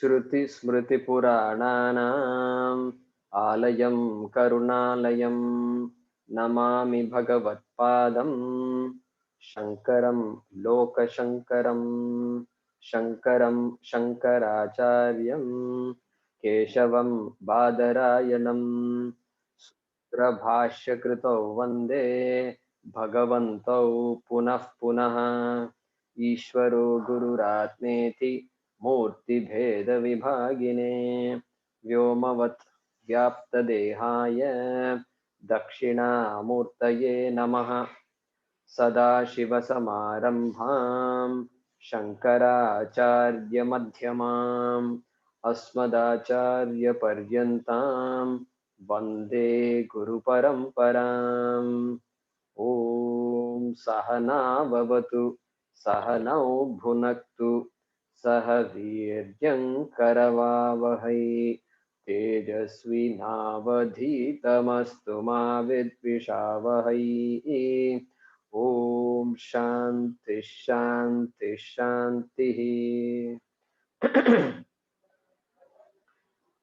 श्रुतिस्मृतिपुराणानाम् आलयं करुणालयं नमामि भगवत्पादं शङ्करं लोकशङ्करं शङ्करं शङ्कराचार्यं केशवं बादरायणं सूत्रभाष्यकृतौ वन्दे भगवन्तौ पुनः पुनः ईश्वरो गुरुरात्मेति मूर्तिभेदविभागिने व्योमवत् व्याप्तदेहाय दक्षिणामूर्तये नमः सदाशिवसमारम्भां शङ्कराचार्यमध्यमाम् अस्मदाचार्यपर्यन्तां वन्दे गुरुपरम्पराम् ॐ सहना भवतु सहनौ भुनक्तु सह वीर्यङ्करवावहै तेजस्विनावधीतमस्तु मा विद्विषावहै ॐ शान्ति शान्ति शान्तिः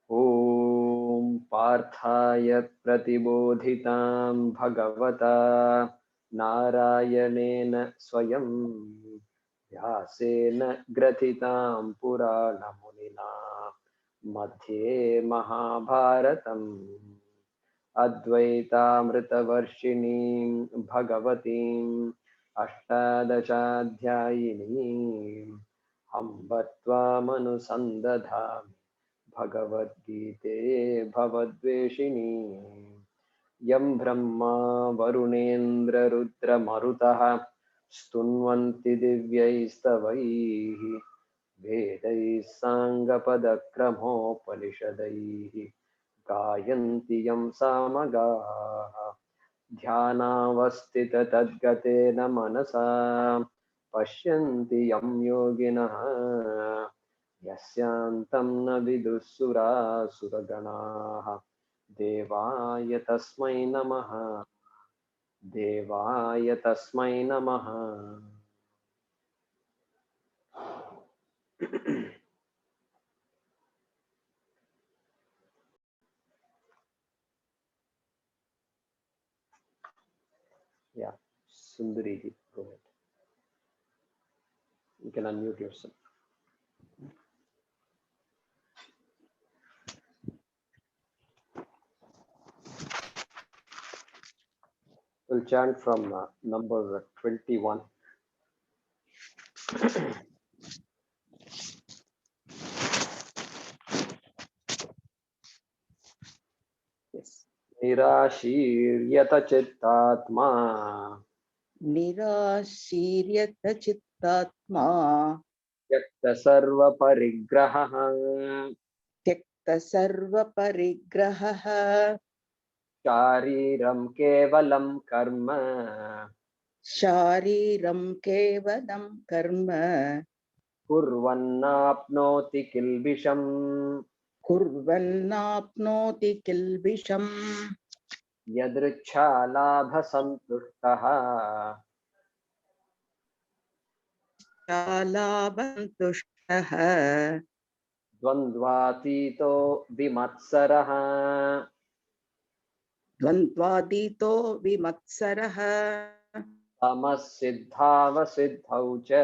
ॐ पार्थाय प्रतिबोधितां भगवता नारायणेन स्वयं व्यासेन ग्रथितां पुराणमुनिना मध्ये महाभारतम् अद्वैतामृतवर्षिणीं भगवतीम् अष्टादशाध्यायिनीम् अम्ब त्वामनुसन्दधामि भगवद्गीते भवद्वेषिणी यं ब्रह्मा वरुणेन्द्ररुद्रमरुतः स्तुन्वन्ति दिव्यैस्तवैः वेदैः साङ्गपदक्रमोपनिषदैः गायन्ति यं सामगाः ध्यानावस्थिततद्गतेन मनसा पश्यन्ति यं योगिनः यस्यान्तं न विदुःसुरासुरगणाः देवाय तस्मै नमः देवाय तस्मै नमः Yeah, Sundari ji, go ahead. You can unmute yourself. We'll chant from number 21. Yes. Nirashiriyata chittaatma निराशीर्यत चित्तात्मा yakta sarva parigraha त्यक्त serve परिग्रहः shariram kevalam karma शारीरं केवलं कर्म kurvannapnoti kilbisham कुर्वन्नाप्नोति किल्बिषम् yadrichalabhasantuष्टः शालाबन्तुष्टः द्वन्द्वातीतो विमत्सरः द्वन्द्वातीतो विमत्सरः समसिद्धावसिद्धौ च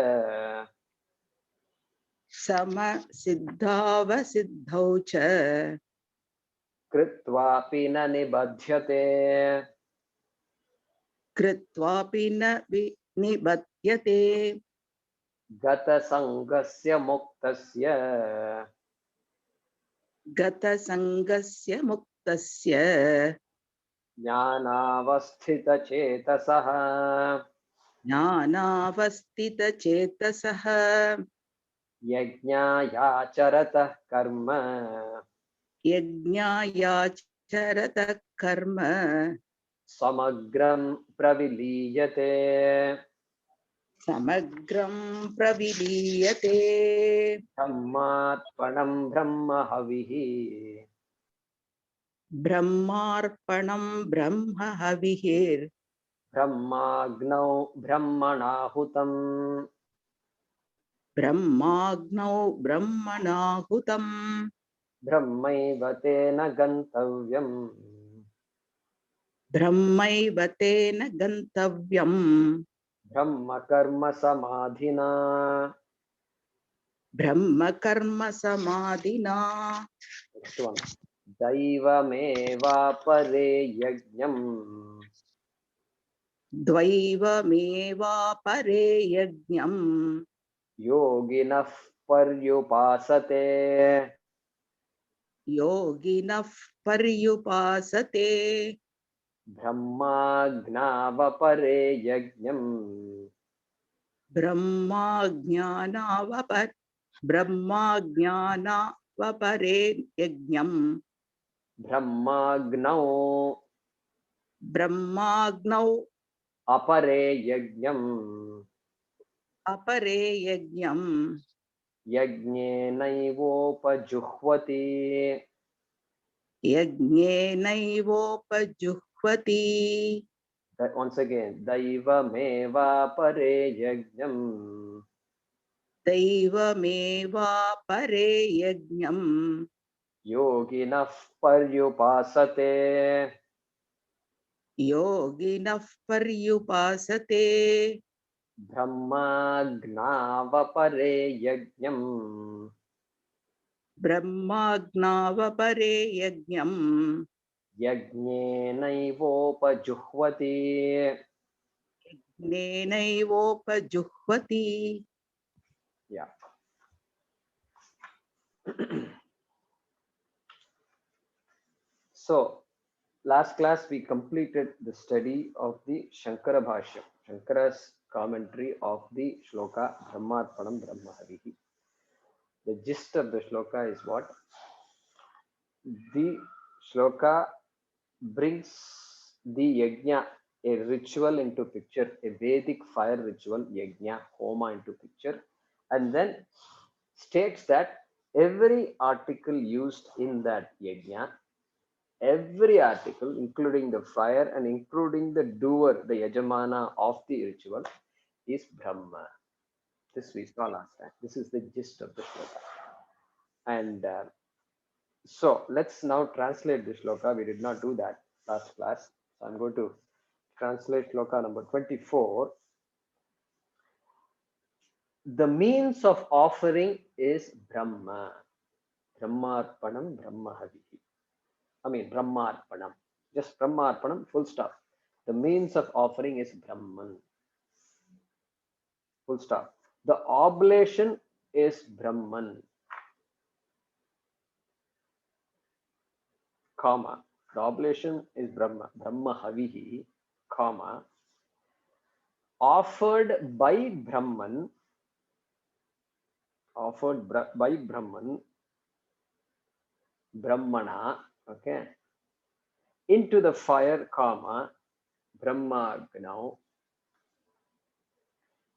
समसिद्धावसिद्धौ च कृत्वापि न निबध्यते कृत्वापि न निबध्यते गतसङ्गस्य मुक्तस्य गतसङ्गस्य मुक्तस्य ज्ञानावस्थितचेतसः ज्ञानावस्थितचेतसः यज्ञायाचरतः कर्म यज्ञायाचरतः कर्म समग्रं प्रविलीयते समग्रं प्रविलीयते ब्रह्मार्पणं ब्रह्म हविः ब्रह्मार्पणं ब्रह्म हविः ब्रह्माग्नौ ब्रह्मणाहुतम् ब्रह्माग्नौ ब्रह्मणाहुतम् ब्रह्मैव तेन गन्तव्यम् ब्रह्मैव तेन गन्तव्यम् ब्रह्म कर्म समाधिना ब्रह्म कर्म समाधिना Next one. दैवमेवापरे यज्ञम् द्वैवमेवापरे यज्ञम् योगिनः पर्युपासते योगिनः पर्युपासते ब्रह्माज्ञावपरे यज्ञम् ब्रह्माज्ञानावपरे यज्ञम् ब्रह्माग्नौ ब्रह्माग्नौ अपरे यज्ञम् अपरे यज्ञम् यज्ञेनैवोपजुह्वति यज्ञेनैवोपजुह्वति Once again, दैवमेवापरे यज्ञम् दैवमेवापरे यज्ञम् योगिनः पर्युपासते योगिनः पर्युपासते ब्रह्माज्ञावपरे यज्ञम् ब्रह्माज्ञावपरे यज्ञम् यज्ञेनैवोपजुह्वति ज्ञेनैवोपजुह्वति Yeah. So, last class we completed the study of the Shankara Bhashya, Shankara's commentary of the Shloka Brahmarpanam Brahmahavihi. The gist of the Shloka is what? The Shloka brings the yajna, a ritual, into picture, a Vedic fire ritual, yajna, homa, into picture, and then states that every article used in that yajna, every article, including the fire and including the doer, the yajamana of the ritual, is Brahma. This we saw last time. This is the gist of the shloka. And so let's now translate the shloka. We did not do that last class. So I'm going to translate shloka number 24. The means of offering is Brahma. Brahmarpanam Brahmahavihi. I mean Brahmarpanam. Just Brahmarpanam, full stop. The means of offering is Brahman. Full stop. The oblation is Brahman. Comma. The oblation is Brahma. Brahmahavihi. Comma. Offered by Brahman. Offered by Brahman. Brahmana. Okay. Into the fire, comma. Brahmagnau.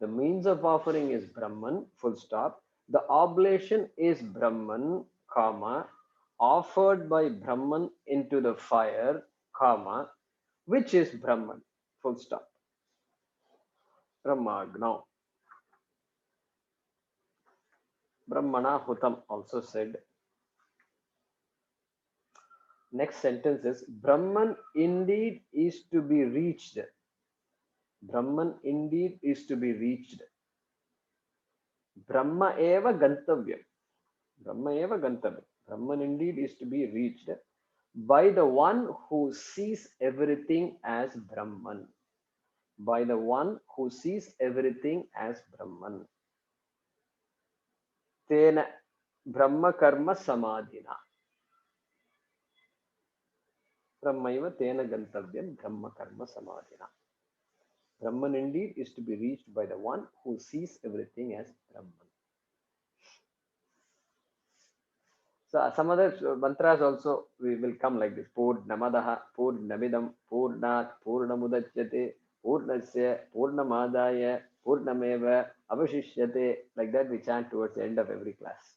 The means of offering is Brahman, full stop. The oblation is Brahman, comma, offered by Brahman into the fire, comma, which is Brahman, full stop. Brahmagnau. Brahmana Hutam also said. Next sentence is Brahman indeed is to be reached. Brahman indeed is to be reached. Brahma eva gantavyam. Brahma eva gantavyam. Brahman indeed is to be reached by the one who sees everything as Brahman. By the one who sees everything as Brahman. Tena Brahma karma samadhina. Brahmaiva tena gantavyam Brahma karma samadhina. Brahman indeed is to be reached by the one who sees everything as Brahman. So some other mantras also will come like this. Purnamadaha, Purnamidam, Purnat, Purnamudachyate, Purnasya, Purnamadaya, Purnameva, Avashishyate. Like that we chant towards the end of every class.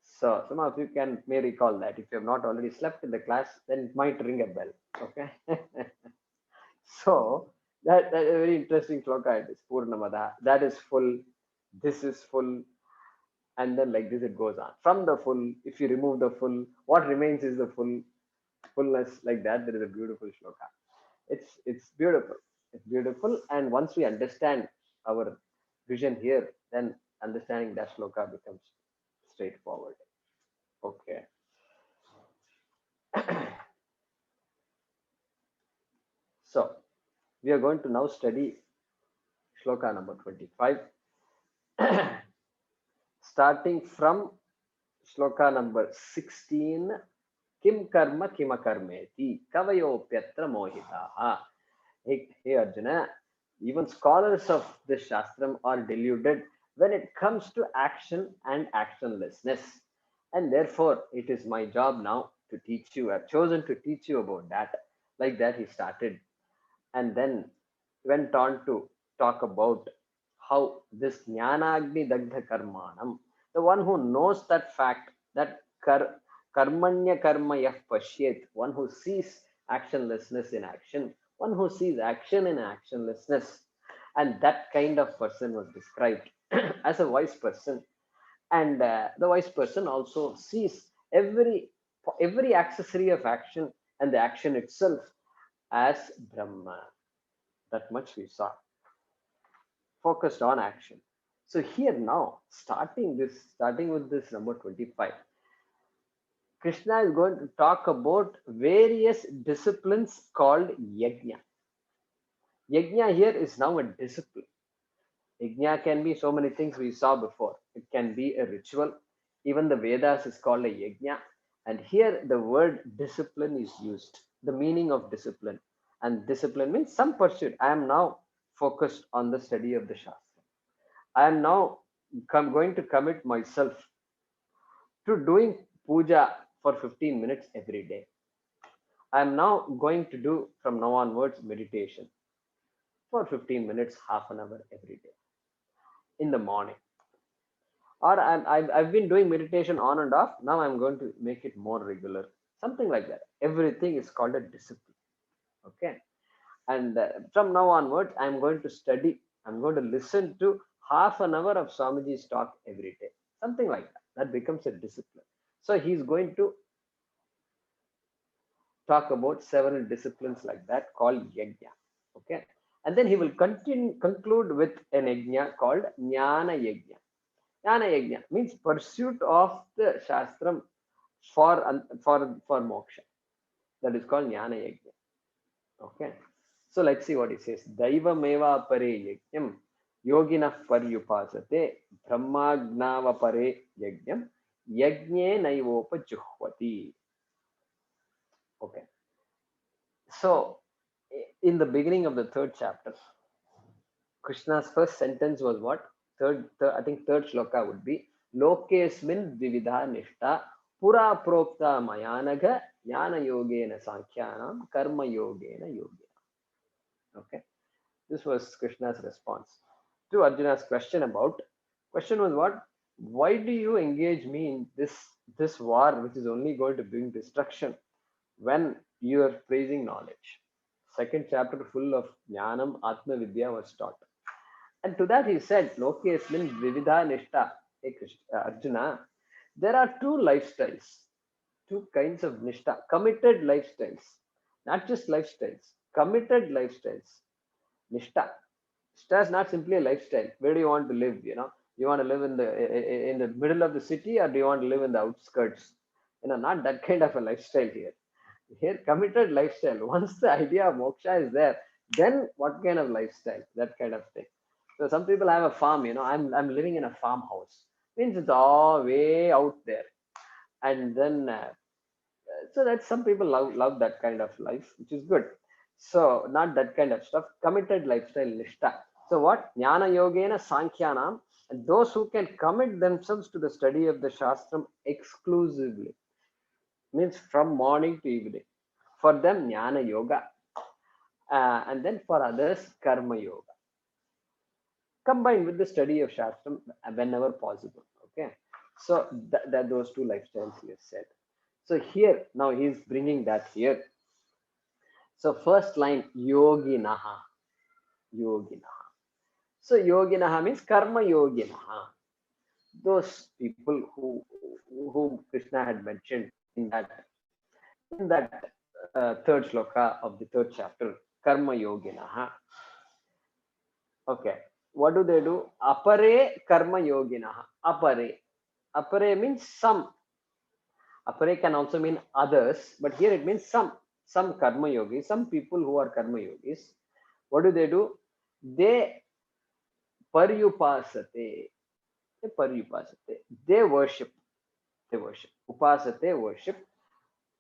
So some of you may recall that. If you have not already slept in the class, then it might ring a bell. Okay. So that a very interesting shloka it is. Purnamada. That is full. This is full. and then like this it goes on. From the full, if you remove the full, what remains is the fullness. Like that, there is a beautiful shloka. It's beautiful. It's beautiful. And once we understand our vision here, then understanding that shloka becomes straightforward. Okay. So we are going to now study shloka number 25, starting from shloka number 16. Kim karma kima karmeti kavayopyatra mohitaha. Hey Arjuna, even scholars of this shastram are deluded when it comes to action and actionlessness. And therefore, it is my job now to teach you. I've chosen to teach you about that. Like that, he started and then went on to talk about how this jnanagni dagdha karmanam, the one who knows that fact, that karmanya karma yah pashyet, one who sees actionlessness in action, one who sees action in actionlessness, and that kind of person was described as a wise person. And the wise person also sees every accessory of action and the action itself as Brahma. That much we saw. Focused on action. So here now, starting with this number 25, Krishna is going to talk about various disciplines called yajna. Yajna here is now a discipline. Yajna can be so many things we saw before. It can be a ritual. Even the Vedas is called a yajna. And here the word discipline is used. The meaning of discipline. And discipline means some pursuit. I am now focused on the study of the Shastra. I am now going to commit myself to doing puja for 15 minutes every day. I am now going to do from now onwards meditation for 15 minutes, half an hour every day in the morning. Or I've been doing meditation on and off. Now I'm going to make it more regular. Something like that. Everything is called a discipline. Okay. And from now onwards, I'm going to study. I'm going to listen to half an hour of Swamiji's talk every day. Something like that. That becomes a discipline. So he's going to talk about several disciplines like that called yajna. Okay. And then he will conclude with an yajna called jnana yajna. Jnana yajna means pursuit of the shastram for moksha. That is called jnana yajna. Okay. So let's see what he says. Daiva meva pare yajnam yoginah paryupasate brahmagnava pare yajnam yajne naivopa juhvati. Okay. So in the beginning of the third chapter, Krishna's first sentence was what? I think third shloka would be Lokesmin Vividha Nishta Pura Prokta Mayanaga Jnana Yogena Sankhyanam Karma Yogena Yogena. Okay. This was Krishna's response to Arjuna's question was what? Why do you engage me in this war which is only going to bring destruction when you are praising knowledge? Second chapter full of Jnanam Atma Vidya was taught. And to that he said, Lokesmin Vividha Nishta. Hey Arjuna, there are two lifestyles, two kinds of Nishta, committed lifestyles, not just lifestyles, committed lifestyles. Nishta. Nishta is not simply a lifestyle. Where do you want to live? You want to live in the middle of the city, or do you want to live in the outskirts? Not that kind of a lifestyle here. Here, committed lifestyle. Once the idea of moksha is there, then what kind of lifestyle? That kind of thing. So some people have a farm. I'm living in a farmhouse. Means it's all way out there, and then so that some people love that kind of life, which is good. So not that kind of stuff. Committed lifestyle nishta. So what? Jnana yogena sankhyanam, and those who can commit themselves to the study of the shastram exclusively, means from morning to evening. For them, jnana yoga, and then for others, karma yoga, combined with the study of shastram whenever possible. Okay, so that those two lifestyles he has said. So here now he is bringing that here. So first line, yoginaha, yoginaha. So yoginaha means karma yoginaha. those people whom Krishna had mentioned in that third shloka of the third chapter, karma yoginaha. Okay, what do they do? Apare karma yoginaha. Apare means some. Apare can also mean others, but here it means some. Some karma yogis, some people who are karma yogis. What do? They paryupasate. They paryupasate. They worship. They worship. Upasate worship.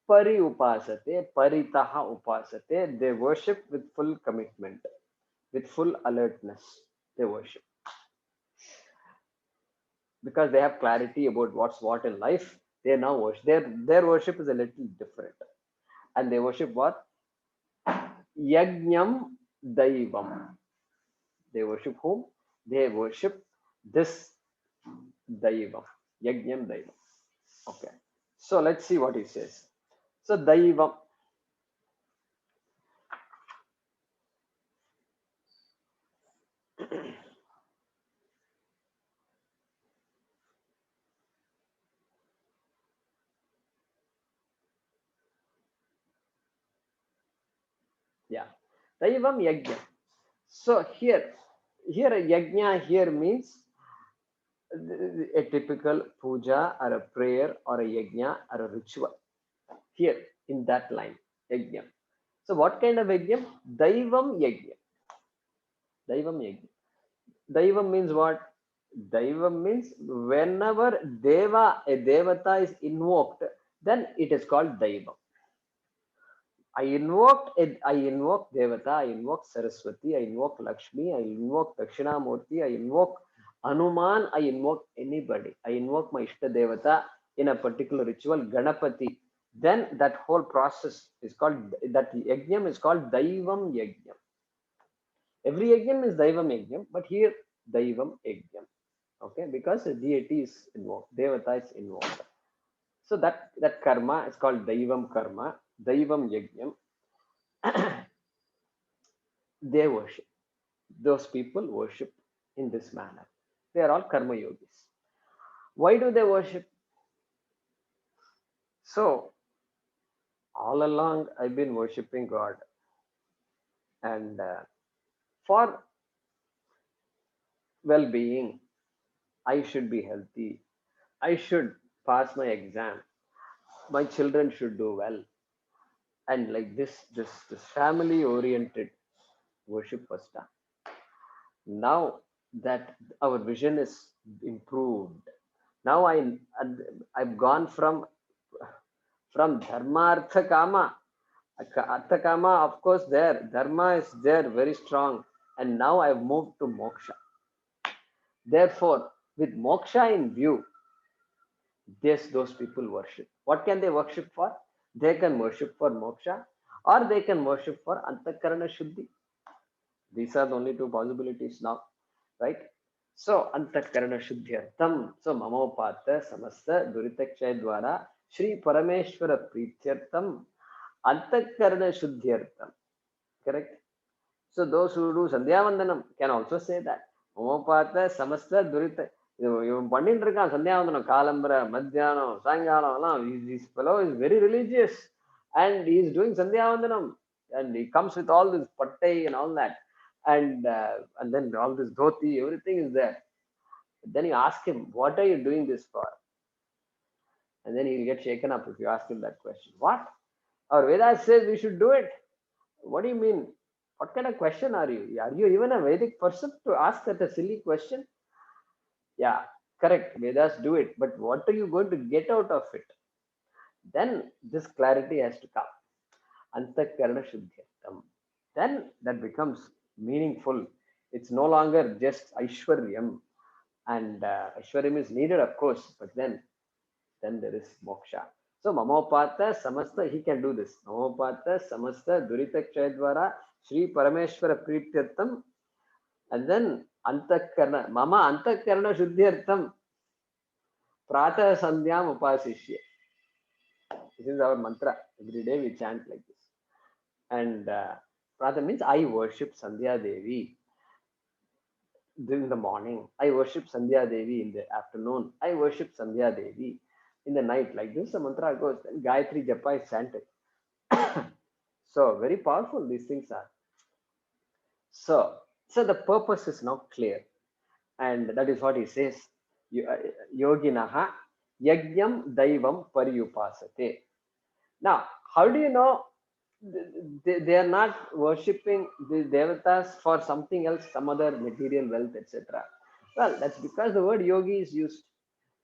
Pari paritaha upasate. They worship with full commitment, with full alertness. They worship because they have clarity about what's what in life. They now worship. Their worship is a little different, and they worship what? Yajnam Daivam. They worship whom? They worship this Daivam. Yajnam Daivam. Okay. So let's see what he says. So Daivam. Yeah. Daivam Yajna. So here a Yajna here means a typical puja or a prayer or a yajna or a ritual. Here in that line, yajna. So what kind of yajna? Daivam yajna. Daivam yajna. Daivam means what? Daivam means whenever a devata is invoked, then it is called Daivam. I invoke Devata, I invoke Saraswati, I invoke Lakshmi, I invoke Dakshinamurti, I invoke Anuman, I invoke anybody. I invoke my Ishta Devata in a particular ritual, Ganapati. Then that whole process is called, that yajnam is called Daivam Yajnam. Every yajnam is Daivam Yajnam, but here Daivam Yajnam. Okay, because the deity is invoked, Devata is invoked. So that karma is called Daivam Karma, Daivam Yajnam. They worship. Those people worship in this manner. They are all karma yogis. Why do they worship? So, all along I've been worshipping God, and for well being, I should be healthy. I should pass my exam. My children should do well. And like this family oriented worship was done. Now that our vision is improved, now I've gone from dharma artha kama. Artha kama, of course, there dharma is there very strong, and now I've moved to moksha. Therefore, with moksha in view, yes, those people worship. What can they worship for? They can worship for moksha, or they can worship for antakarana shuddhi. These are the only two possibilities now, right? So antakarana shuddhyartham. So mamopata samasta duritakshaya dwara Shri Parameshwara Prityartham Antakarana Shuddhyartham. Correct? So those who do Sandhya Vandanam can also say that. Mamopata samasta durita. இவன் பண்ணிட்டு இருக்கான் சந்தியாவந்தனம் காலம்பர மத்தியானம் சாயங்காலம் எல்லாம் this fellow is very religious and he is doing sandhyavandanam and he comes with all this pattai and all that and then all this dhoti, everything is there. Then you ask him, what are you doing this for? And then he'll get shaken up if you ask him that question. What? Our Vedas says we should do it. What do you mean? What kind of question are you? Are you even a Vedic person to ask that a silly question? Yeah, correct. Vedas do it. But what are you going to get out of it? Then this clarity has to come. Antakarana Shuddhyartham. Then that becomes meaningful. It's no longer just Aishwaryam. And Aishwaryam is needed, of course, but then there is moksha. So Mamopata Samasta, he can do this. Mamopata Samasta Duritakshayadvara Shri Parameshwara Prityartham. And then Antakarana, Mama Antakarana Shuddhyartham Prata Sandhyam Upasishya. This is our mantra. Every day we chant like this. And Prata means I worship Sandhya Devi. in the morning. I worship Sandhya Devi in the afternoon. I worship Sandhya Devi in the night. Like this, the mantra goes. Then Gayatri Japa is chanted. So very powerful these things are. So the purpose is now clear, and that is what he says. Yoginaha yajnam daivam paryupasate. Now, how do you know they are not worshipping the devatas for something else, some other material wealth, etc.? Well, that's because the word yogi is used.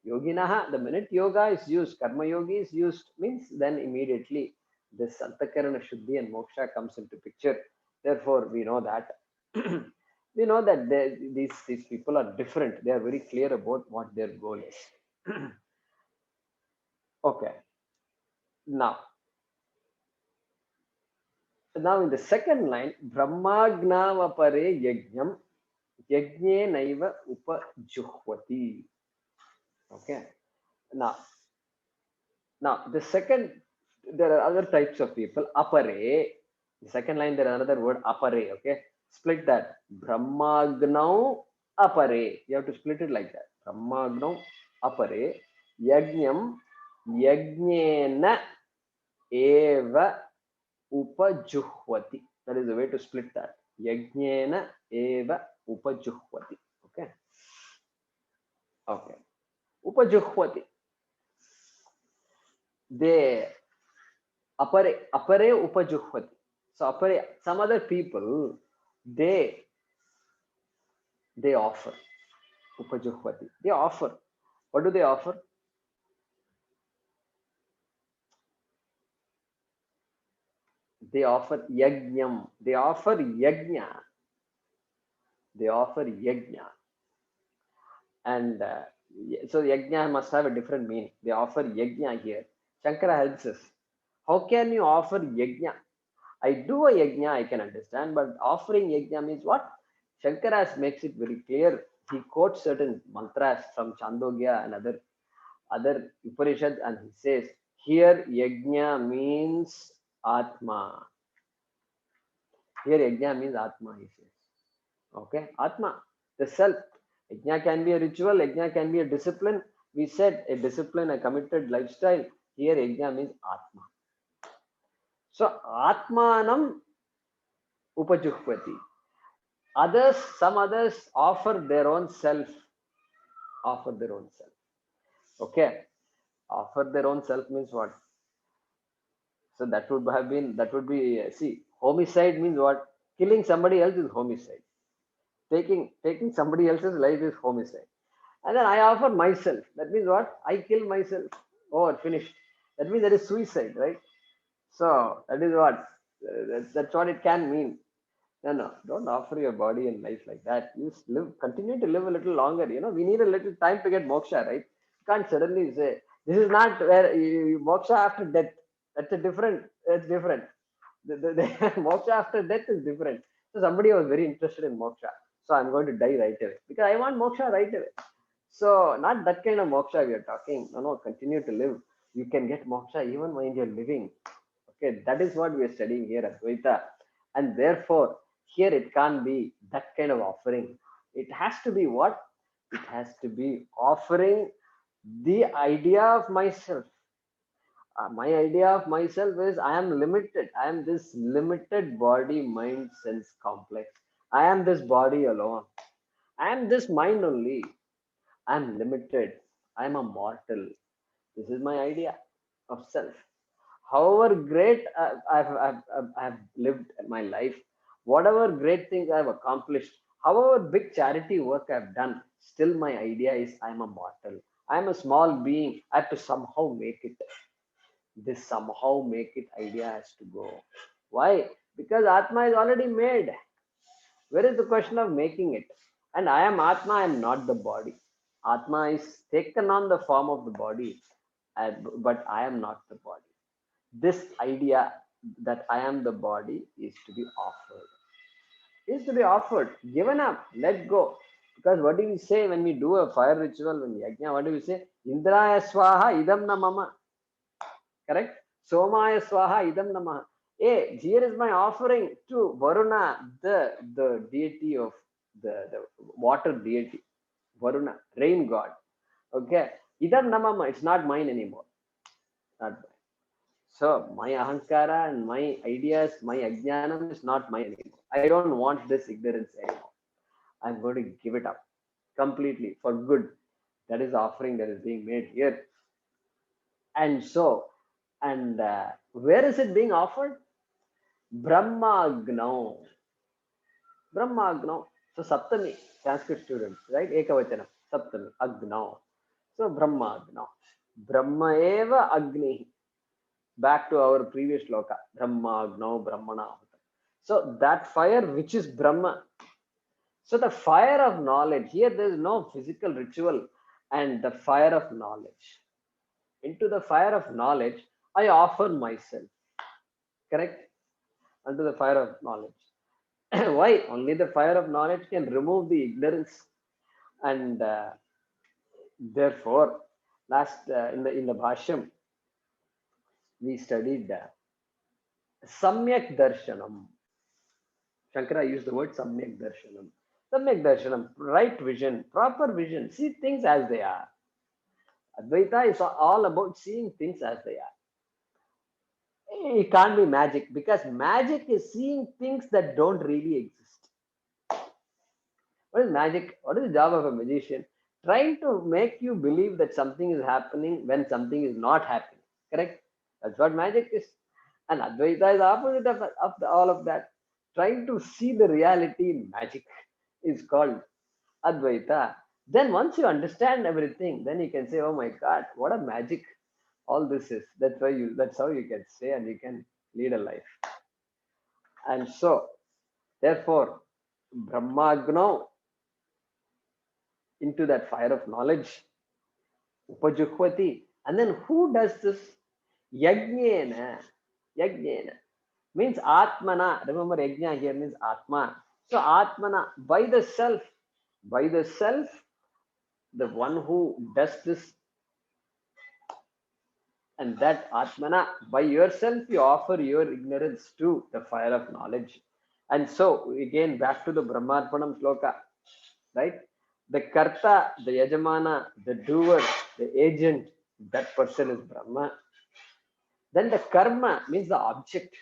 Yoginaha, the minute yoga is used, karma yogi is used, means then immediately this antakarana shuddhi and moksha comes into picture. Therefore, we know that we know that these people are different. They are very clear about what their goal is. Okay, now now in the second line, Brahmagnavapare yajnam yajne naiva upajuhvati. Okay, now now the second, there are other types of people. Apare, the second line there is another word apare. Okay, split that. Brahmagnau apare. You have to split it like that. Brahmagnau apare yajnam yajnena eva upajuhvati. That is the way to split that. Yajnena eva upajuhvati. Okay. Okay. Upajuhvati. They apare upajuhvati. So apare, some other people, they offer upajuhvati. They offer. What do they offer? They offer yajnam. They offer yajna. They offer yajna. And so yajna must have a different meaning. They offer yajna here. Shankara helps us. How can you offer yajna? I do a yajna, I can understand, but offering yajna means what? Shankara makes it very clear. He quotes certain mantras from Chandogya and other Upanishads, and he says, here yajna means Atma. Here yajna means Atma, he says. Okay, Atma, the self. Yajna can be a ritual, yajna can be a discipline. We said a discipline, a committed lifestyle. Here yajna means Atma. So Atmanam upajuhvati. Others, some others offer their own self. Offer their own self. Okay. Offer their own self means what? So that would be, see, homicide means what? Killing somebody else is homicide. Taking somebody else's life is homicide. And then I offer myself. That means what? I kill myself. Oh, finished. That means that is suicide, right? So that is what, that's what it can mean. No, don't offer your body and life like that. You continue to live a little longer. You know, we need a little time to get moksha, right? You can't suddenly say, this is not where moksha after death. That's a different, it's different. The moksha after death is different. So somebody was very interested in moksha. So I'm going to die right away because I want moksha right away. So not that kind of moksha we are talking. No, continue to live. You can get moksha even when you're living. Okay, that is what we are studying here, Advaita. And therefore, here it can't be that kind of offering. It has to be what? It has to be offering the idea of myself. My idea of myself is I am limited. I am this limited body, mind, sense complex. I am this body alone. I am this mind only. I am limited. I am a mortal. This is my idea of self. However great I've lived my life, whatever great things I've accomplished, however big charity work I've done, still my idea is I'm a mortal. I'm a small being. I have to somehow make it. This somehow make it idea has to go. Why? Because Atma is already made. Where is the question of making it? And I am Atma, I am not the body. Atma is taken on the form of the body, but I am not the body. This idea that I am the body is to be offered. Is to be offered, given up, let go. Because what do we say when we do a fire ritual, when yajna, what do we say? Indraya swaha idam na mama. Correct? Somaya swaha idam namah. Hey, here is my offering to Varuna, the deity of the water deity, Varuna, rain god. Okay, idam namama, it's not mine anymore. Not mine. So my ahankara and my ideas, my ajnanam is not mine anymore. I don't want this ignorance anymore. I'm going to give it up completely for good. That is the offering that is being made here. And so, and where is it being offered? Brahmagno. Brahmagno. So Saptami, Sanskrit students, right? Ekavachana, Saptami, Agno. So Brahmagno. Brahma eva Agni. Back to our previous loka. Brahmagno, Brahmana. So that fire which is Brahma. So the fire of knowledge, here there is no physical ritual, and the fire of knowledge. Into the fire of knowledge, I offer myself. Correct? Unto the fire of knowledge. Why? Only the fire of knowledge can remove the ignorance. And therefore, last in the Bhashyam, we studied Samyak Darshanam. Shankara used the word Samyak Darshanam. Samyak Darshanam, right vision, proper vision. See things as they are. Advaita is all about seeing things as they are. It can't be magic, because magic is seeing things that don't really exist. What is magic? What is the job of a magician? Trying to make you believe that something is happening when something is not happening. Correct? That's what magic is. And Advaita is the opposite of all of that. Trying to see the reality in magic is called Advaita. Then once you understand everything, then you can say, oh my God, what a magic all this is. That's how you can say, and you can lead a life. And so, therefore, Brahmagno, into that fire of knowledge, Upajuhvati. And then who does this? Yajnena. Yajnena means Atmana. Remember, Yajna here means Atma. So Atmana, by the self, the one who does this, and that Atmana, by yourself, you offer your ignorance to the fire of knowledge. And so, again, back to the Brahmarpanam sloka, right? The Karta, the Yajamana, the doer, the agent, that person is Brahma. Then the Karma means the object.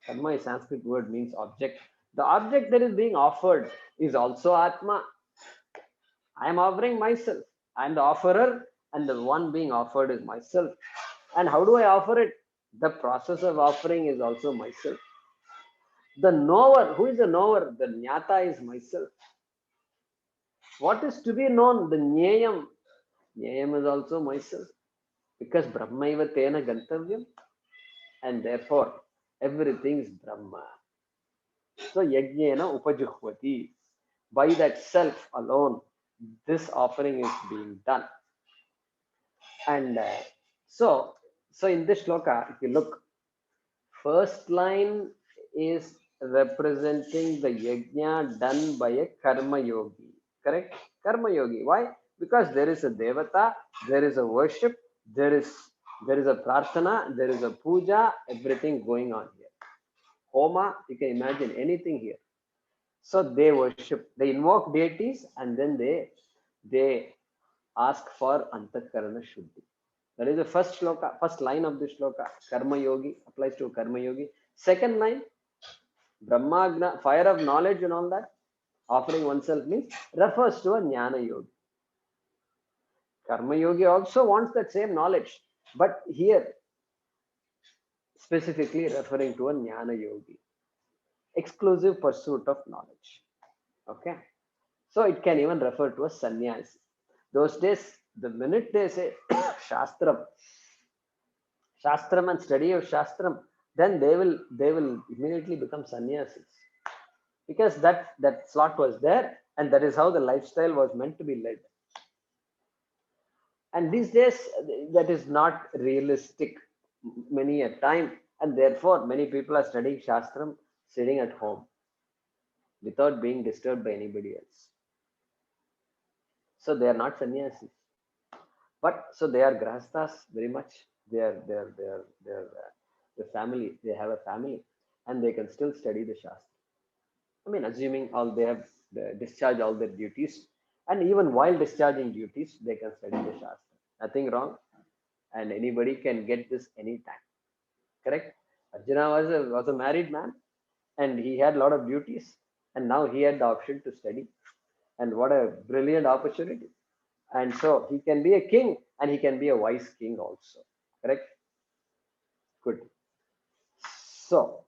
Karma is Sanskrit word, means object. The object that is being offered is also Atma. I am offering myself. I am the offerer, and the one being offered is myself. And how do I offer it? The process of offering is also myself. The knower, who is the knower? The Jnata is myself. What is to be known? The Jnayam. Jnayam is also myself. Because Brahmaiva Tena Gantavyam. And therefore, everything is Brahma. So Yajnena Upajuhvati. By that self alone, this offering is being done. And so in this shloka, if you look, first line is representing the yajna done by a karma yogi. Correct? Karma yogi. Why? Because there is a devata, there is a worship, there is a prarthana, there is a puja, everything going on here. Homa, you can imagine anything here. So they worship, they invoke deities, and then they ask for antakarana shuddhi. That is the first shloka, first line of this shloka. Karma yogi applies to karma yogi. Second line, Brahmagna, fire of knowledge and all that, offering oneself means refers to a jnana yogi. Karma yogi also wants that same knowledge, but here specifically referring to a jnana yogi. Exclusive pursuit of knowledge. Okay. So it can even refer to a sannyasi. Those days, the minute they say Shastram and study of Shastram, then they will immediately become sannyasis. Because that slot was there, and that is how the lifestyle was meant to be led. And these days, that is not realistic many a time, and therefore many people are studying Shastram sitting at home without being disturbed by anybody else. So they are not sannyasis. But so they are grahasthas very much. They are the family. They have a family, and they can still study the Shastra. I mean, assuming all they have discharge all their duties, and even while discharging duties, they can study the Shastra. Nothing wrong, and anybody can get this anytime. Correct? Arjuna was a married man, and he had a lot of duties, and now he had the option to study. And what a brilliant opportunity! And so he can be a king, and he can be a wise king also. Correct? Good. So,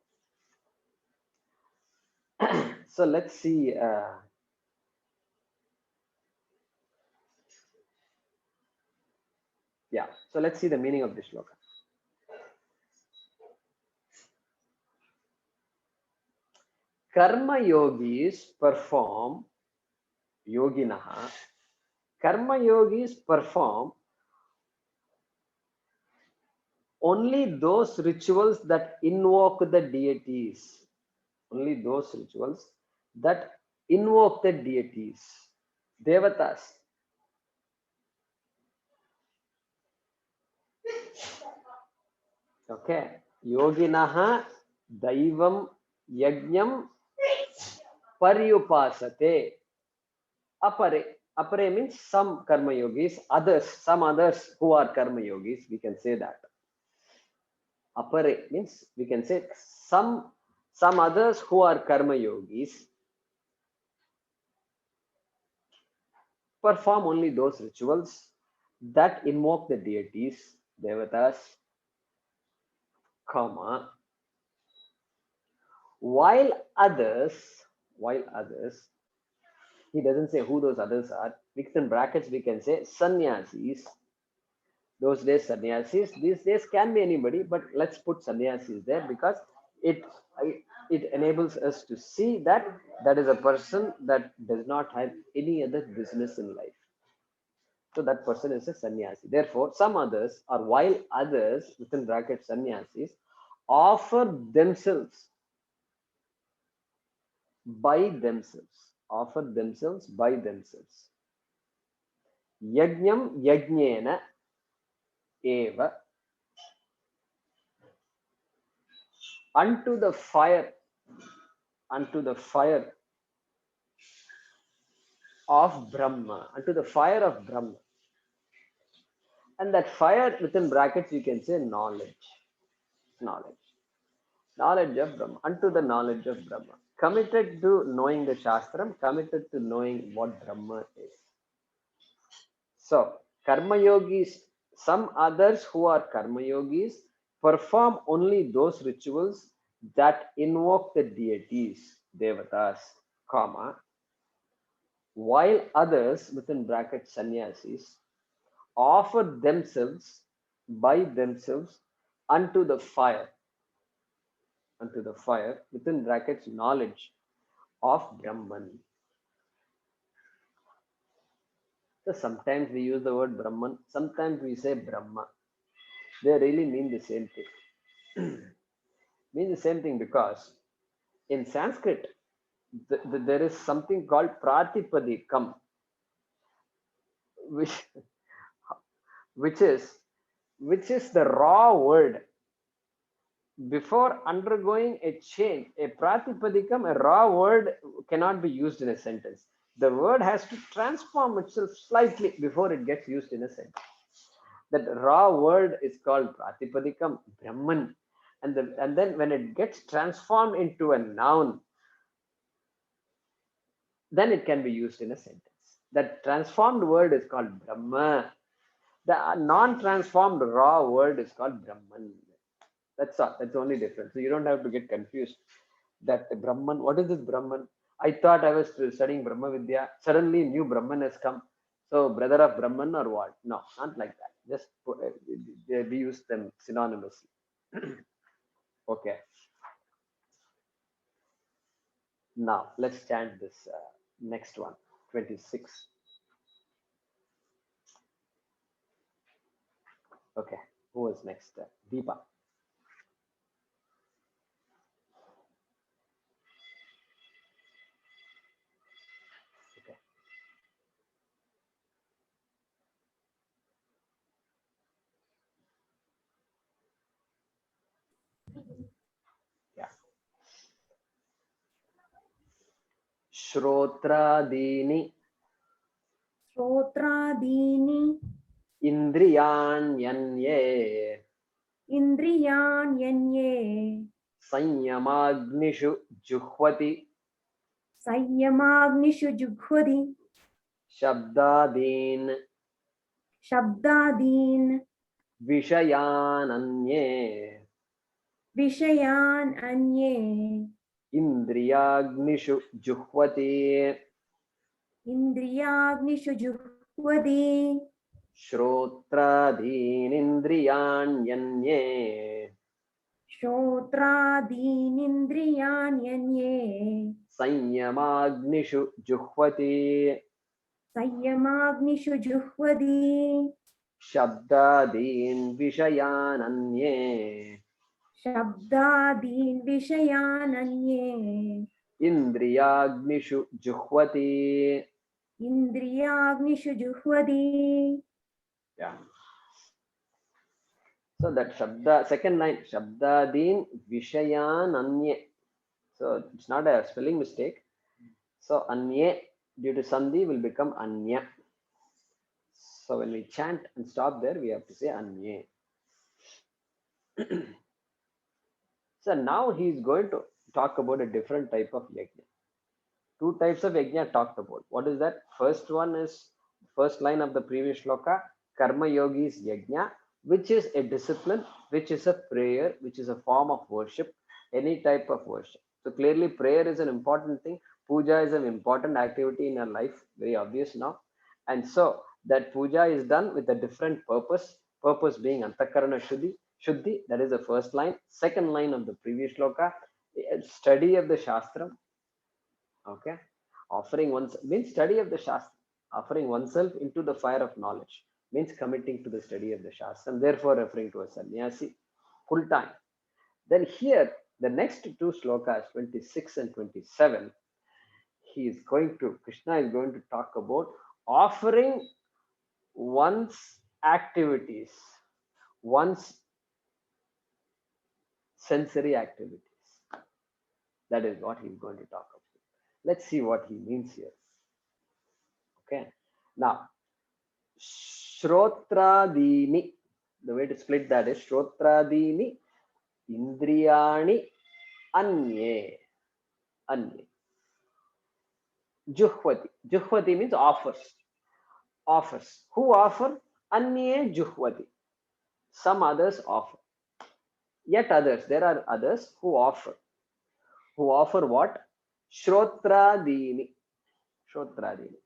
so let's see. Yeah. So let's see the meaning of this shloka. Karma yogis perform yoginaha. Karma yogis perform only those rituals that invoke the deities. Only those rituals that invoke the deities. Devatas. Okay. Yoginaha daivam yajnam paryupasate. Apare. Apare means some karma yogis, others, some others who are karma yogis, we can say that. Apare means we can say some others who are karma yogis perform only those rituals that invoke the deities, devatas, comma, while others, while others, he doesn't say who those others are. Within brackets, we can say sannyasis. Those days, sannyasis. These days can be anybody, but let's put sannyasis there because it it enables us to see that that is a person that does not have any other business in life. So that person is a sannyasi. Therefore, some others, or while others, within brackets sannyasis, offer themselves by themselves, offer themselves by themselves. Yajnam yajnena eva unto the fire, unto the fire of Brahma, unto the fire of Brahma. And that fire within brackets you can say knowledge. Knowledge. Knowledge of Brahma, unto the knowledge of Brahma. Committed to knowing the Shastram, committed to knowing what Brahma is. So, Karma Yogis, some others who are Karma Yogis perform only those rituals that invoke the deities, devatas, comma, while others, within brackets sannyasis, offer themselves by themselves unto the fire, within brackets knowledge of Brahman. So sometimes we use the word Brahman, sometimes we say Brahma. They really mean the same thing. Mean the same thing because in Sanskrit there is something called Pratipadikam, which which is which is the raw word before undergoing a change. A Pratipadikam, a raw word cannot be used in a sentence. The word has to transform itself slightly before it gets used in a sentence. That raw word is called Pratipadikam, Brahman. And then when it gets transformed into a noun, then it can be used in a sentence. That transformed word is called Brahma. The non-transformed raw word is called Brahman. That's all. That's the only difference. So you don't have to get confused. That Brahman, what is this Brahman? I thought I was studying Brahma Vidya. Suddenly, new Brahman has come. So, brother of Brahman or what? No, not like that. Just we use them synonymously. Okay. Now, let's chant this next one, 26. Okay. Who was next? Deepa. Okay. Yeah. श्रोत्रादीनि श्रोत्रादीनि इन्द्रियाण्यन्ये इन्द्रियाण्यन्ये संयमाग्निषु जुह्वति संयमाग्निषु जुह्वति शब्दादीन् शब्दादीन् विषयानन्ये विषयान् अन्ये इन्द्रियाग्निषु जुह्वति इन्द्रियाग्निषु जुह्वति श्रोत्रादीनिन्द्रियाण्यन्ये श्रोत्रादीनिन्द्रियाण्यन्ये संयमाग्निषु जुह्वति संयमाग्निषु जुह्वति शब्दादीन् विषयानन्ये शब्दादीन् विषयानन्ये इन्द्रियाग्निषु जुह्वति. इन्द्रियाग्निषु जुह्वति. Yeah. So that shabda, second line, shabdadin vishayan anye. So it's not a spelling mistake. So anye due to sandhi will become anya. So when we chant and stop there, we have to say anye. So now he is going to talk about a different type of yajna. Two types of yajna talked about. What is that? First one is first line of the previous shloka, karma yogis yajna, which is a discipline, which is a prayer, which is a form of worship, any type of worship. So clearly prayer is an important thing. Puja is an important activity in our life, very obvious now. And so that puja is done with a different purpose, purpose being antakarana shuddhi, that is the first line. Second line of the previous shloka, study of the shastra. Okay, offering one's means study of the shastra, offering oneself into the fire of knowledge means committing to the study of the shastra, and therefore referring to a sannyasi full time. Then here the next two slokas 26 and 27, Krishna is going to talk about offering one's activities, one's sensory activities. That is what he's going to talk about. Let's see what he means here. Okay, now Shrotradini, the way to split that is Shrotradini Indriyani Anye. Anye. Juhvati. Juhvati means offers. Offers. Who offer? Anye Juhvati. Some others offer. Yet others, there are others who offer. Who offer what? Shrotradini. Shrotradini.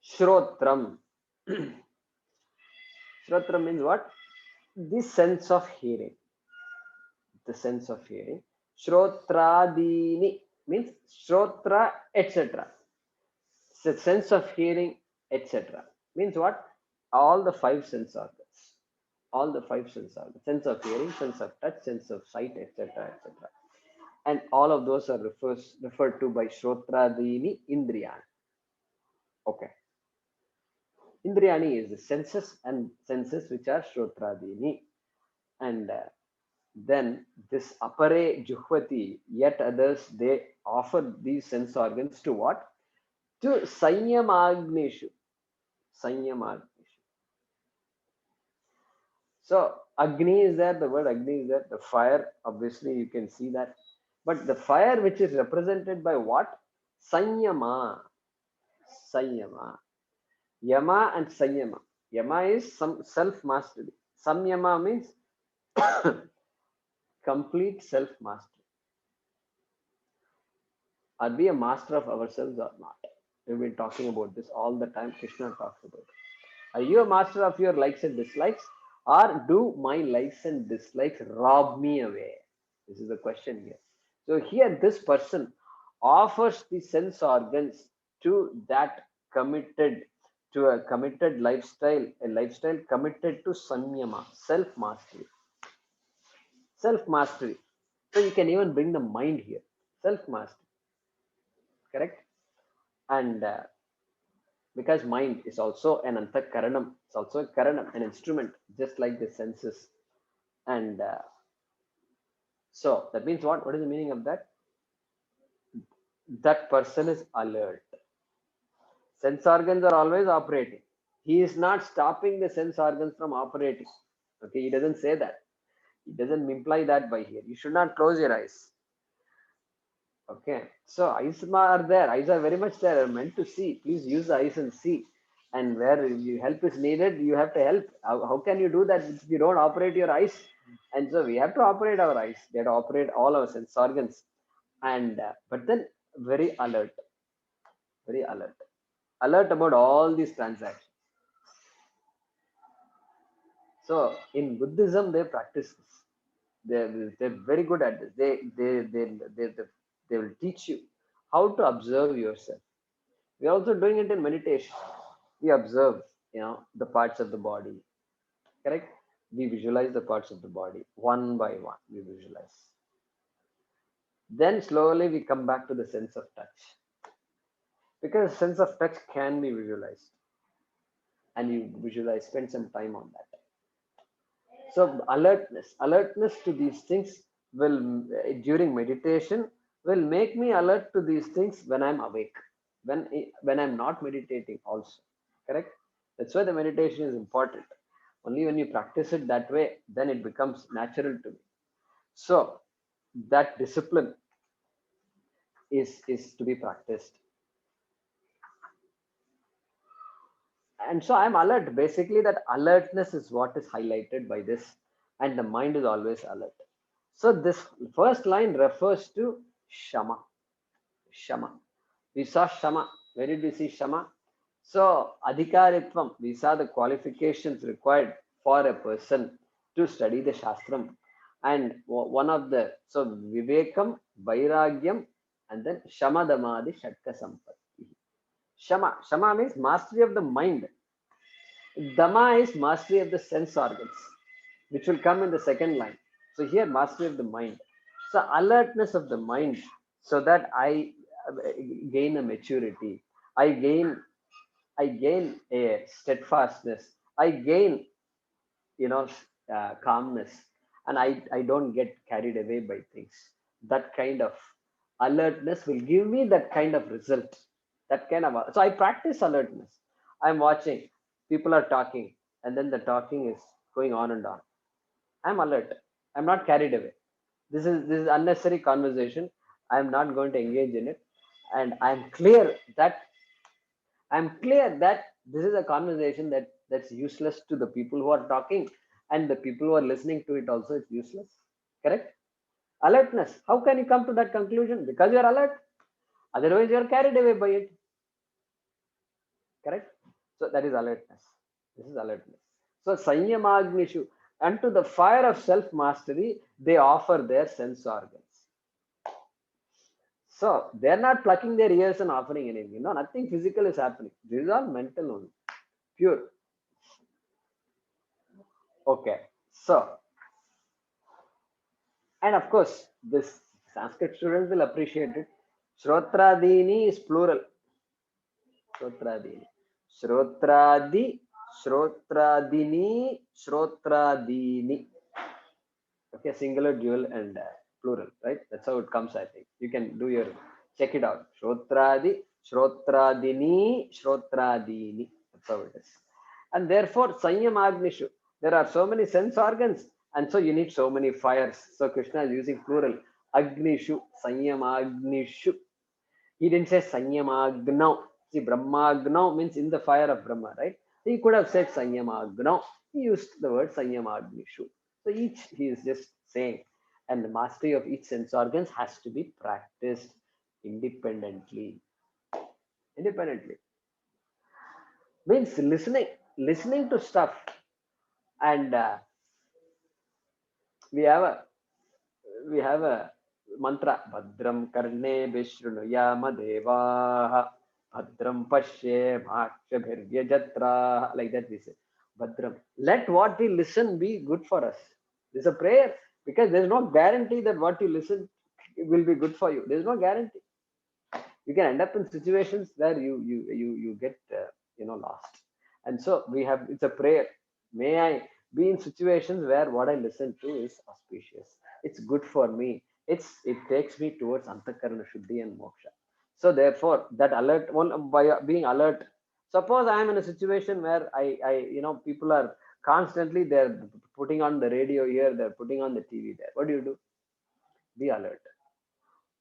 Shrotram. Shrotram means what? The sense of hearing. The sense of hearing. Shrotradini means Shrotra, etc. The sense of hearing, etc. Means what? All the five sense organs. All the five sense organs. Sense of hearing, sense of touch, sense of sight, etc. etc. And all of those are referred to by Shrotradini Indriyani. Okay. Indriyani is the senses and senses which are Shrotradini. And then this apare juhvati, yet others, they offer these sense organs to what? To sanyamagnishu. Sanyamagnishu. So Agni is there, the word Agni is there, the fire, obviously you can see that. But the fire which is represented by what? Sanyama. Sanyama. Yama and Sanyama. Yama is some self-mastery. Samyama means complete self-mastery. Are we a master of ourselves or not? We've been talking about this all the time. Krishna talks about it. Are you a master of your likes and dislikes? Or do my likes and dislikes rob me away? This is the question here. So here this person offers the sense organs to that committed, to a committed lifestyle, a lifestyle committed to sanyama, self-mastery. Self-mastery. So you can even bring the mind here. Self-mastery. Correct? And because mind is also an antakaranam, it's also a karanam, an instrument, just like the senses. And so that means what? What is the meaning of that? that person is alert. Sense organs are always operating. He is not stopping the sense organs from operating. Okay, he doesn't say that. He doesn't imply that by here. You should not close your eyes. Okay, so eyes are there. Eyes are very much there. Are meant to see. Please use the eyes and see. And where you help is needed, you have to help. How can you do that if you don't operate your eyes? And so we have to operate our eyes. We have to operate all our sense organs. And but then very alert, very alert, alert about all these transactions. So in Buddhism, they practice this. They're very good at this. They will teach you how to observe yourself. We're also doing it in meditation. We observe, the parts of the body. Correct? We visualize the parts of the body one by one. We visualize. Then slowly we come back to the sense of touch, because sense of touch can be visualized, and you visualize, spend some time on that. So alertness to these things will, during meditation, will make me alert to these things when I'm awake, when I'm not meditating also. Correct? That's why the meditation is important. Only when you practice it that way, then it becomes natural to me. So that discipline is to be practiced. And so I'm alert. Basically, that alertness is what is highlighted by this, and the mind is always alert. So this first line refers to Shama. Shama. We saw Shama. Where did we see Shama? So Adhikaritvam, we saw the qualifications required for a person to study the Shastram. And one of the, so Vivekam, Vairagyam, and then Shamadamadi Shatka Sampatti. Shama means mastery of the mind. Dama is mastery of the sense organs, which will come in the second line. So here, mastery of the mind. So alertness of the mind, so that I gain a maturity. I gain a steadfastness. I gain, calmness, and I don't get carried away by things. That kind of alertness will give me that kind of result. That kind of, so I practice alertness. I'm watching, people are talking, and then the talking is going on and on. I'm alert. I'm not carried away. This is unnecessary conversation. I'm not going to engage in it, and I'm clear that this is a conversation that's useless to the people who are talking, and the people who are listening to it also is useless. Correct? Alertness. How can you come to that conclusion? Because you are alert. Otherwise, you are carried away by it. Correct? So that is alertness. This is alertness. So Sanyamagnishu, unto the fire of self-mastery, they offer their sense organs. So they're not plucking their ears and offering anything. No, nothing physical is happening. This is all mental only. Pure. Okay. So, and of course, this Sanskrit students will appreciate it. Shrotradini is plural. Shrotradini. Shrotradi, Shrotradini, Shrotradini. Okay, singular, dual, and plural, right? That's how it comes, I think. You can check it out. Shrotradi, Shrotradini, Shrotradini. That's how it is. And therefore, Sanyamagnishu. There are so many sense organs, and so you need so many fires. So Krishna is using plural. Agnishu, Sanyamagnishu. He didn't say Sanyamagnau. See, Brahmagnau means in the fire of Brahma, right? He could have said Sanyamagnau. He used the word Sanyamagnishu. So he is just saying, and the mastery of each sense organs has to be practiced independently. Independently means listening to stuff, and we have a mantra. Bhadram karne vishrunuyama devaha bhadram pashye bhakshabhiryajatra. Like that we say. Bhadram. Let what we listen be good for us. This is a prayer, because there's no guarantee that what you listen will be good for you. There's no guarantee. You can end up in situations where you get lost. And so it's a prayer. May I be in situations where what I listen to is auspicious. It's good for me. It takes me towards Antakarana Shuddhi and Moksha. So therefore, that alert one by being alert. Suppose I am in a situation where people are constantly they're putting on the radio here, they're putting on the TV there. What do? Be alert.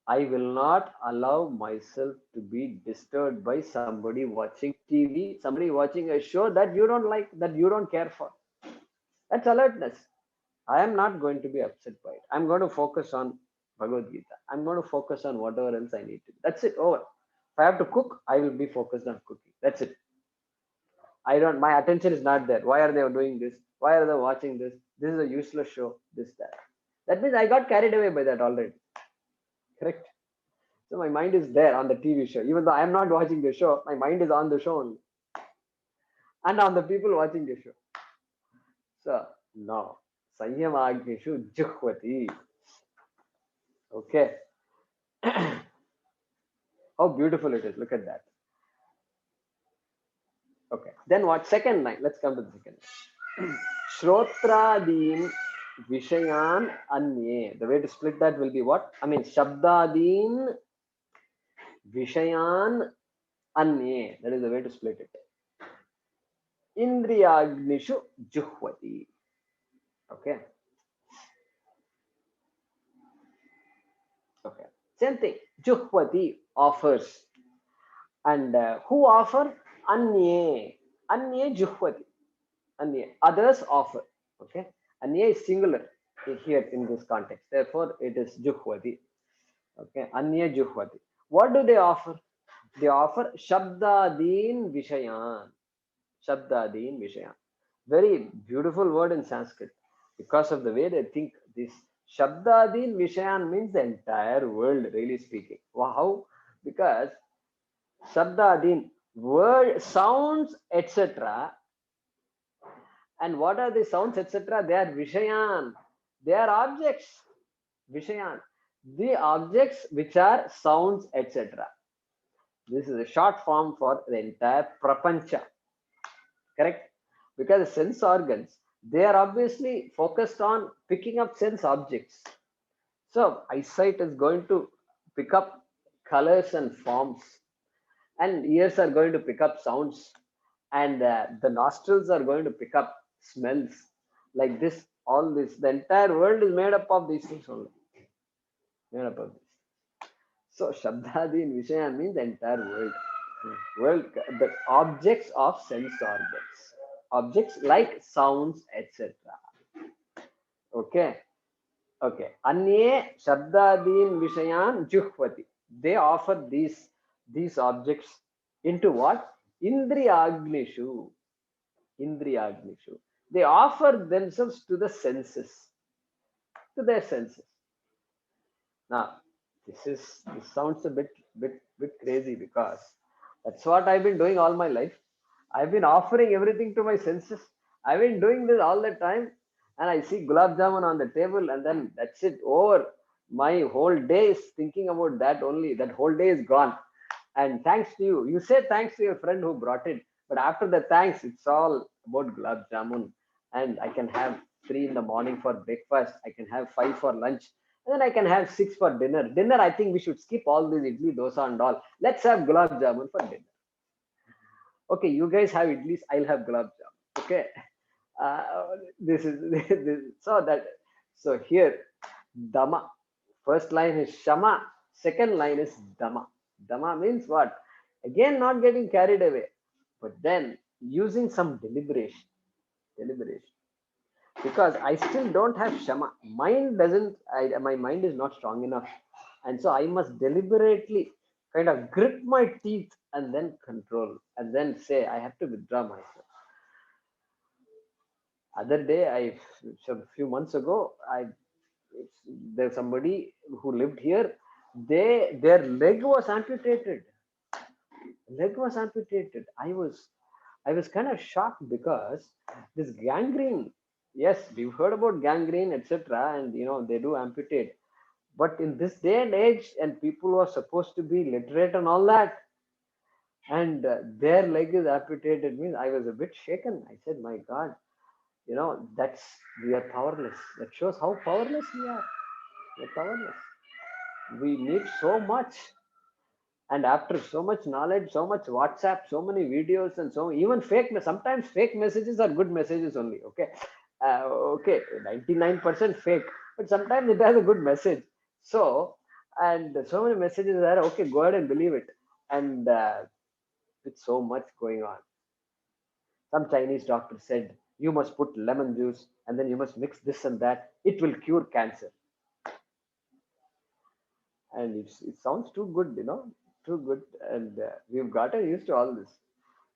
I will not allow myself to be disturbed by somebody watching TV, somebody watching a show that you don't like, that you don't care for. That's alertness. I am not going to be upset by it. I'm going to focus on Bhagavad Gita. I'm going to focus on whatever else I need to. That's it. Over. If I have to cook, I will be focused on cooking. That's it. I don't. My attention is not there. Why are they doing this? Why are they watching this? This is a useless show. This that. That means I got carried away by that already. Correct. So my mind is there on the TV show. Even though I am not watching the show, my mind is on the show only. And on the people watching the show. So no. Sanyamagnishu juhvati. Okay. How beautiful it is. Look at that. Okay. Then what? Second line. Let's come to the second line. Shrotradin Vishayan Anye. The way to split that will be what? I mean, Shabdadin Vishayan Anye. That is the way to split it. Indriyagnishu Juhvati. Okay. Okay. Same thing. Juhvati offers. And who offer? Anye. Anye Juhvati. Anye. Others offer. Okay. Anye is singular here in this context. Therefore, it is Juhvati. Okay. Anye Juhvati. What do they offer? They offer Shabdadin Vishayan. Shabdadin Vishayan. Very beautiful word in Sanskrit. Because of the way they think, this Shabdadin Vishayan means the entire world, really speaking. How? Because Shabdadin, word, sounds, etc. And what are the sounds, etc.? They are Vishayan. They are objects. Vishayan. The objects which are sounds, etc. This is a short form for the entire prapancha. Correct? Because the sense organs, they are obviously focused on picking up sense objects. So eyesight is going to pick up colors and forms, and ears are going to pick up sounds, and the nostrils are going to pick up smells. Like this, all this, the entire world is made up of these things only. Made up of this. So Shabdadi in Vishaya means the entire world. World, the objects of sense organs. Objects like sounds, etc. Okay. Okay. Anye Shabdadin Vishayan Juhvati. They offer these objects into what? Indriyagnishu. Indriyagnishu. They offer themselves to the senses. To their senses. Now, this sounds a bit crazy, because that's what I've been doing all my life. I've been offering everything to my senses. I've been doing this all the time, and I see gulab jamun on the table, and then that's it, over. My whole day is thinking about that only. That whole day is gone. And thanks to you, you say thanks to your friend who brought it, but after the thanks, it's all about gulab jamun, and I can have 3 in the morning for breakfast. I can have 5 for lunch, and then I can have 6 for dinner. Dinner, I think we should skip all this idli, dosa, and all. Let's have gulab jamun for dinner. Okay, you guys have idlis, I'll have gulab jamun. Okay, this is so here dama. First line is shama. Second line is dama. Dama means what? Again, not getting carried away, but then using some deliberation. Deliberation. Because I still don't have shama. Mind doesn't. My mind is not strong enough, and so I must deliberately kind of grip my teeth and then control, and then say I have to withdraw myself. Other day, a few months ago, there's somebody who lived here. Their leg was amputated. Leg was amputated. I was kind of shocked, because this gangrene. Yes, we've heard about gangrene, etc., and they do amputate. But in this day and age, and people are supposed to be literate and all that, and their leg is amputated, means I was a bit shaken. I said, "My God, that's we are powerless." That shows how powerless we are. We're powerless. We need so much. And after so much knowledge, so much WhatsApp, so many videos, and so even sometimes fake messages are good messages only. Okay, okay, 99% fake, but sometimes it has a good message. So, and so many messages are okay. Go ahead and believe it. And with so much going on, some Chinese doctor said you must put lemon juice and then you must mix this and that. It will cure cancer. And it sounds too good, too good. And we've gotten used to all this.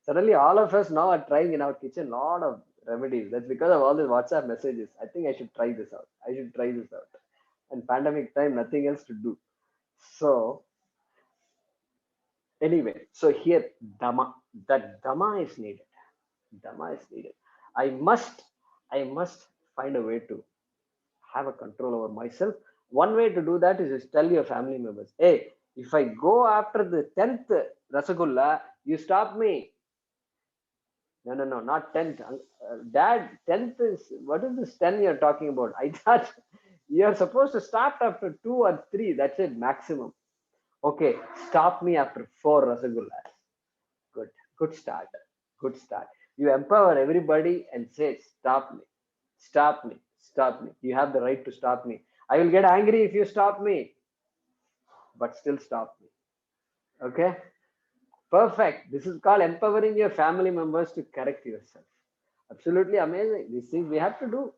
Suddenly, all of us now are trying in our kitchen a lot of remedies. That's because of all these WhatsApp messages. I think I should try this out. I should try this out. And pandemic time, nothing else to do. So anyway, so here Dhamma, that Dhamma is needed. Dhamma is needed. I must, I must find a way to have a control over myself. One way to do that is just tell your family members, hey, if I go after the 10th Rasagulla, you stop me. No, no, no, not 10th. Dad, 10th is, what is this 10 you're talking about? I thought you're supposed to start after 2 or 3. That's it, maximum. Okay, stop me after 4 Rasagullas. Good, good start. Good start. You empower everybody and say, stop me, stop me, stop me. You have the right to stop me. I will get angry if you stop me, but still stop me. Okay? Perfect. This is called empowering your family members to correct yourself. Absolutely amazing. These things we have to do.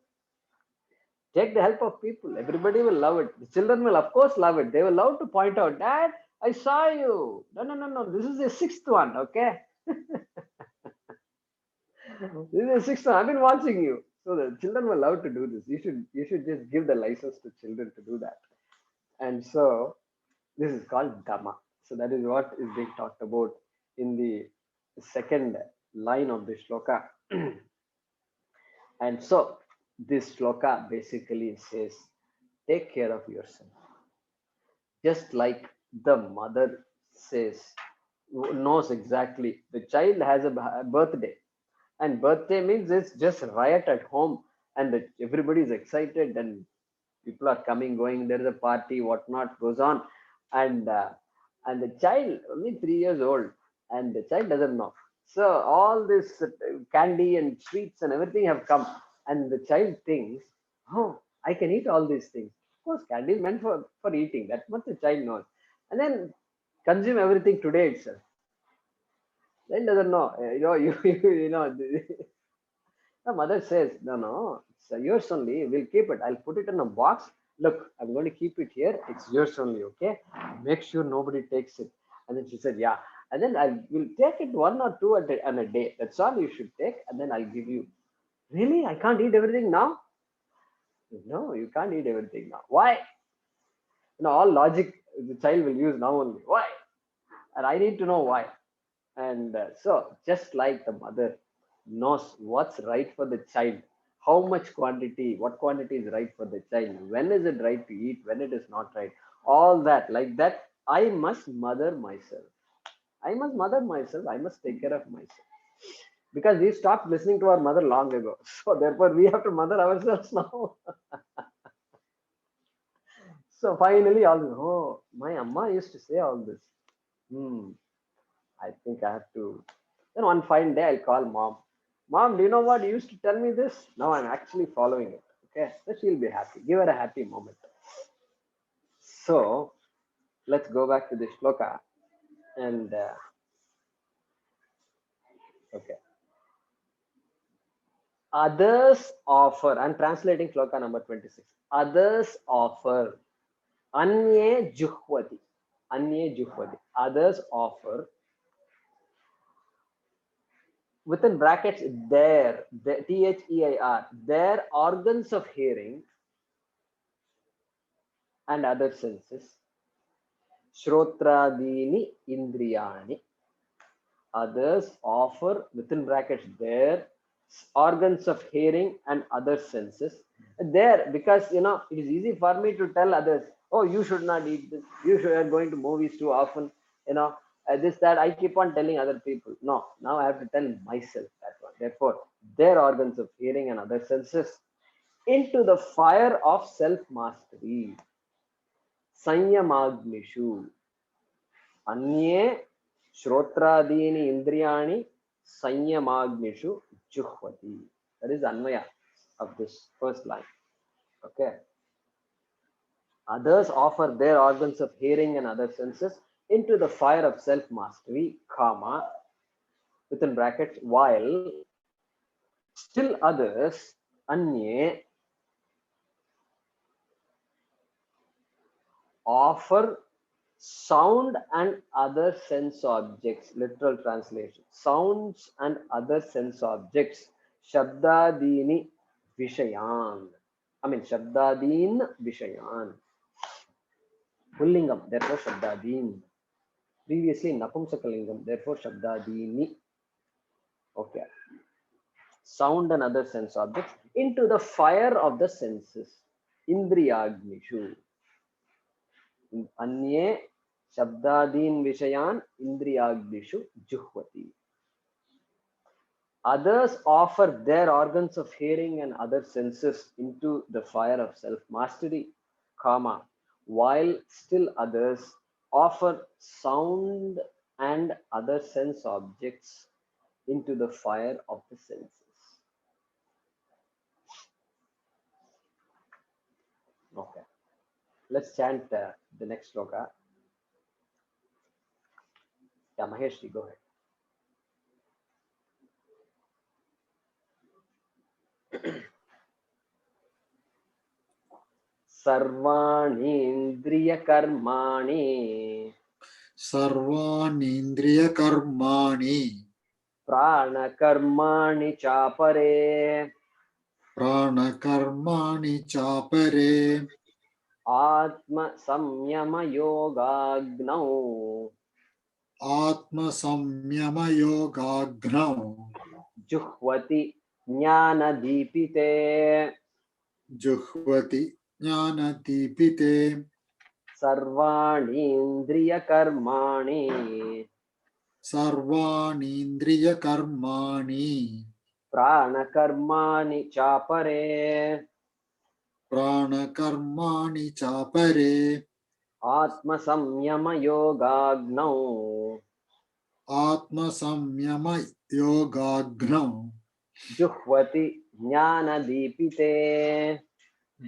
Take the help of people. Everybody will love it. The children will, of course, love it. They will love to point out, Dad, I saw you. No, no, no, no. This is the 6th one. Okay. This is the 6th one. I've been watching you. So the children will love to do this. You should just give the license to children to do that. And so this is called Dhamma. So that is what is being talked about in the second line of the shloka. And so this shloka basically says, take care of yourself. Just like the mother says, knows exactly the child has a birthday, and birthday means it's just riot at home, and everybody is excited, and people are coming, going. There is a party, whatnot goes on, and the child only 3 years old, and the child doesn't know. So all this candy and sweets and everything have come, and the child thinks, "Oh, I can eat all these things." Of course, candy is meant for eating. That much the child knows, and then consume everything today itself. Child doesn't know. The mother says, no, no, it's yours only. We'll keep it. I'll put it in a box. Look, I'm going to keep it here. It's yours only, okay? Make sure nobody takes it. And then she said, yeah. And then I will take it 1 or 2 on a day. That's all you should take. And then I'll give you. Really? I can't eat everything now? No, you can't eat everything now. Why? All logic the child will use now only. Why? And I need to know why. And so, just like the mother knows what's right for the child, how much quantity, what quantity is right for the child, when is it right to eat, when it is not right, all that, like that, I must mother myself. I must mother myself. I must take care of myself. Because we stopped listening to our mother long ago. So, therefore, we have to mother ourselves now. So, finally, oh, my Amma used to say all this. Hmm. I think I have to. Then one fine day, I'll call mom. Mom, do you know what you used to tell me this? Now I'm actually following it. Okay, so she'll be happy. Give her a happy moment. So let's go back to the shloka. And okay, others offer. I'm translating shloka number 26. Others offer. Anye juhvati. Anye juhvati. Others offer, within brackets, their organs of hearing and other senses, Shrotradini Indriyani. Others offer, within brackets, their organs of hearing and other senses. There, because it is easy for me to tell others, oh, you should not eat this, you should are going to movies too often, this, that. I keep on telling other people. No, now I have to tell myself that one. Therefore, their organs of hearing and other senses into the fire of self mastery. Sanyamagnishu. अन्ये श्रोत्रादीनि इन्द्रियाणि संयमाग्निषु जुह्वति. That is Anvaya of this first line. Okay. Others offer their organs of hearing and other senses into the fire of self-mastery, kama, within brackets, while still others, anye, offer sound and other sense objects. Literal translation. Sounds and other sense objects. Shabdadini vishayan. Shabdadin vishayan. Pullingam, therefore Shabdadin. Previously Napumsakalingam, therefore Shabdadini. Okay. Sound and other sense objects into the fire of the senses. Indriyagnishu. Anye Shabdadin Vishayan Indriyagnishu Juhvati. Others offer their organs of hearing and other senses into the fire of self-mastery, kama, while still others offer sound and other sense objects into the fire of the senses. Okay, let's chant the next sloka. Yeah, Mahesh, go ahead. सर्वाणीन्द्रियकर्माणि सर्वाणीन्द्रियकर्माणि प्राणकर्माणि चापरे प्राणकर्माणि चापरे आत्मसंयमयोगाग्नौ आत्मसंयमयोगाग्नौ जुह्वति ज्ञानदीपिते जुह्वति ज्ञानदीपिते सर्वाणीन्द्रियकर्माणि सर्वाणीन्द्रियकर्माणि प्राणकर्माणि चापरे प्राणकर्माणि चापरे आत्मसंयमयोगाग्नौ आत्मसंयमयोगाग्नौ जुह्वति ज्ञानदीपिते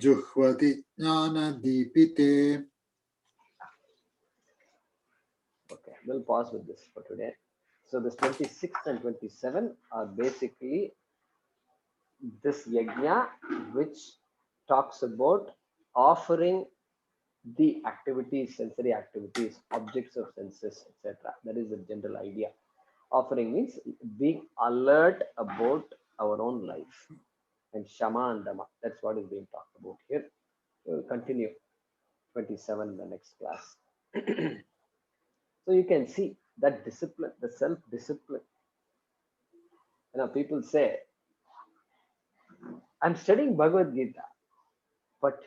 जुह्वति ज्ञानदीपिते. Okay, we'll pause with this for today. So this 26th and 27 are basically this yajna which talks about offering the activities, sensory activities, objects of senses, etc. That is the general idea. Offering means being alert about our own life. And Shama and Dama, that's what is being talked about here. We will continue 27 in the next class. So you can see that discipline, the self-discipline. People say, I'm studying Bhagavad Gita, but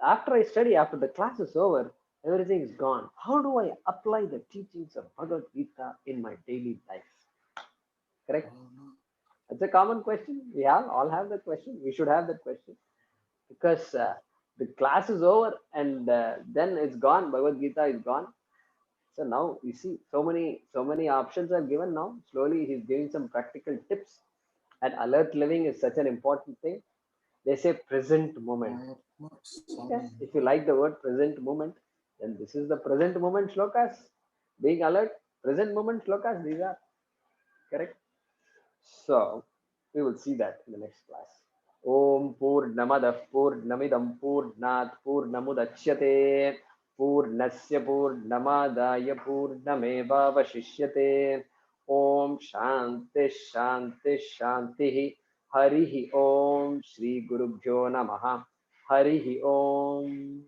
after I study, after the class is over, everything is gone. How do I apply the teachings of Bhagavad Gita in my daily life? Correct? It's a common question. We all have that question. We should have that question. Because the class is over and then it's gone. Bhagavad Gita is gone. So now you see so many options are given now. Slowly he's giving some practical tips. And alert living is such an important thing. They say present moment. Okay. If you like the word present moment, then this is the present moment shlokas. Being alert, present moment shlokas, these are correct. So we will see that in the next class. Om Purnamadav Purnamidam Purnat Purnamudachyate Purnasya Purnamadaya Purnameva Vashishyate. Om Shanti Shanti Shanti. Harihi Om Shri Gurubhyo Namaha. Harihi Om.